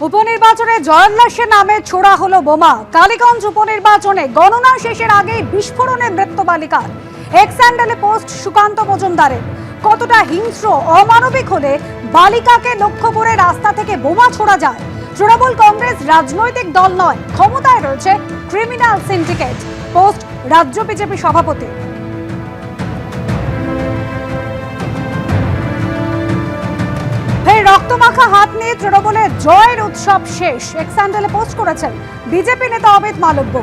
উপনির্বাচনে জয়োল্লাসের নামে ছোড়া হলো বোমা। কালীগঞ্জ উপনির্বাচনে গণনা শেষের আগেই বিস্ফোরণে মৃত্যু বালিকার। এক্স হ্যান্ডেলে পোস্ট সুকান্ত মজুমদারের। কতটা হিংস্র অমানবিক হলে বালিকাকে লক্ষ্য করে রাস্তা থেকে বোমা ছোড়া যায়? তৃণমূল কংগ্রেস রাজনৈতিক দল নয়, ক্ষমতায় রয়েছে ক্রিমিনাল সিন্ডিকেট। পোস্ট রাজ্য বিজেপি সভাপতি। রক্তমাখা হাত নিয়ে তৃণমূলের জয়ের উৎসব শেষ, এক্স হ্যান্ডেলে পোস্ট করেছেন বিজেপি নেতা অমিত মালব্য।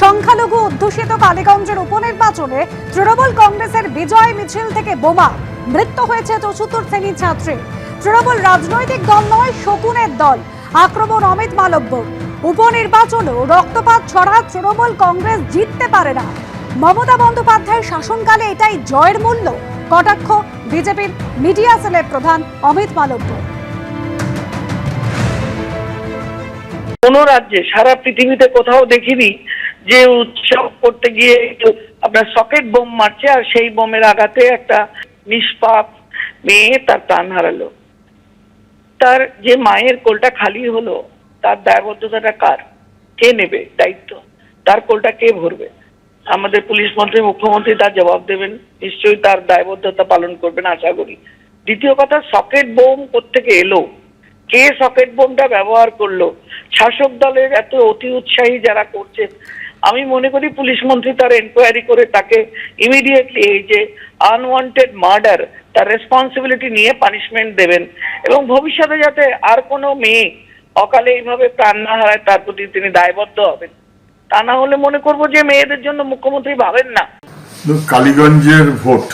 সংখ্যালঘু অধ্যুষিত কালীগঞ্জের উপনির্বাচনে তৃণমূল কংগ্রেসের বিজয় মিছিল থেকে বোমা। মৃত্যু হয়েছে 74 শ্রেণীর ছাত্রী। তৃণমূল রাজনৈতিক দল নয়, শকুনের দল। আক্রমণ অমিত মালব্য। উপনির্বাচনেও রক্তপাত ছড়া তৃণমূল কংগ্রেস জিততে পারে না। মমতা বন্দ্যোপাধ্যায়ের শাসনকালে এটাই জয়ের মূল্য, কটাক্ষ বিজেপির মিডিয়া সেলের প্রধান অমিত মালব্য। কোন রাজ্যে সারা পৃথিবীতে কোথাও দেখিনি যে উৎসব করতে গিয়ে আপনার সকেট বোম মারছে আর সেই বোমের আঘাতে একটা নিষ্পাপ মেয়ে তার প্রাণ হারালো। তার যে মায়ের কোলটা খালি হলো, তার দায়বদ্ধতাটা কার? কে নেবে দায়িত্ব? তার কোলটা কে ভরবে? আমাদের পুলিশ মন্ত্রী, মুখ্যমন্ত্রী তার জবাব দেবেন, নিশ্চয়ই তার দায়বদ্ধতা পালন করবেন আশা করি। দ্বিতীয় কথা, সকেট বোম কোত্থেকে এলো? কে সকেট বোমটা ব্যবহার করলো? শাসক দলের এত অতি উৎসাহী যারা করছেন, আমি মনে করি পুলিশ মন্ত্রী তার এনকোয়ারি করে তাকে ইমিডিয়েটলি এই যে আনওয়ান্টেড মার্ডার তার রেসপন্সিবিলিটি নিয়ে পানিশমেন্ট দেবেন এবং ভবিষ্যতে যাতে আর কোনো মেয়ে অকালে এইভাবে প্রাণ না হারায় তার প্রতি তিনি দায়বদ্ধ হবেন। তা না হলে মনে করবো যে মেয়েদের জন্য মুখ্যমন্ত্রী ভাবেন না। কালীগঞ্জের ভোট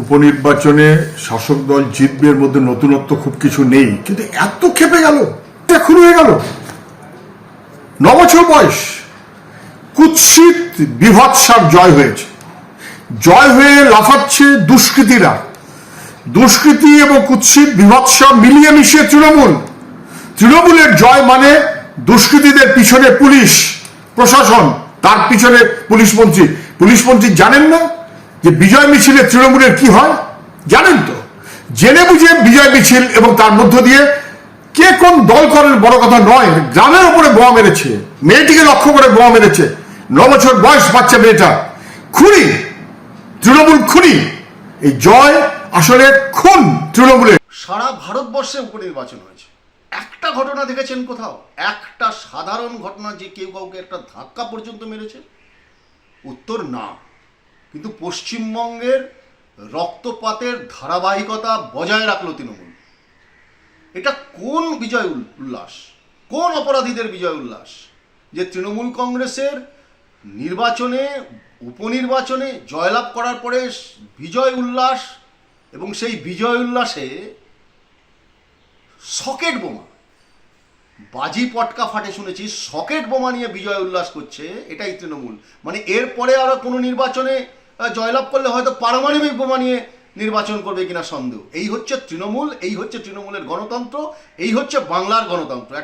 উপনির্বাচনে শাসক দল জিতবে, এর মধ্যে নতুনত্ব খুব কিছু নেই, কিন্তু এত খেপে গেল, এখন হয়ে গেল 9 বছর বয়স, কুৎসিত বিভৎসার জয় হয়েছে। জয় হয়ে লাফাচ্ছে দুষ্কৃতীরা। দুষ্কৃতি এবং কুৎসিত বিভৎসা মিলিয়ে মিশিয়ে তৃণমূলের জয় মানে দুষ্কৃতীদের পিছনে পুলিশ প্রশাসন, তার পিছনে পুলিশ মন্ত্রী জানেন না যে বিজয় মিছিলে তৃণমূলের কি হয়? জানেন তো। জেনে বুঝে বিজয় মিছিল এবং তার মধ্য দিয়ে কে কোন দল করেন বড় কথা নয়, গ্রামের উপরে বোমা মেরেছে, মেয়েটিকে লক্ষ্য করে বোমা মেরেছে। 9 বছর বয়স বাচ্চা মেয়েটা খুনি, তৃণমূল খুনি। এই জয় আসলে খুন তৃণমূলের। সারা ভারতবর্ষে উপনির্বাচন হয়েছে, একটা ঘটনা দেখেছেন কোথাও? একটা সাধারণ ঘটনা যে কেউ কাউকে একটা ধাক্কা পর্যন্ত মেরেছে? উত্তর না। কিন্তু পশ্চিমবঙ্গের রক্তপাতের ধারাবাহিকতা বজায় রাখলো তৃণমূল। এটা কোন বিজয় উল্লাস, কোন অপরাধীদের বিজয় উল্লাস যে তৃণমূল কংগ্রেসের নির্বাচনে উপনির্বাচনে জয়লাভ করার পরে বিজয় উল্লাস, এবং সেই বিজয় উল্লাসে সকেট বোমা, বাজি পটকা ফাটে শুনেছি, সকেট বোমা নিয়ে বিজয় উল্লাস করছে। এটাই তৃণমূল। মানে এরপরে আরো কোনো নির্বাচনে জয়লাভ করলে হয়তো পারমাণবিক বোমা নিয়ে নির্বাচন করবে কিনা সন্দেহ। এই হচ্ছে তৃণমূল, এই হচ্ছে তৃণমূলের গণতন্ত্র, এই হচ্ছে বাংলার গণতন্ত্র।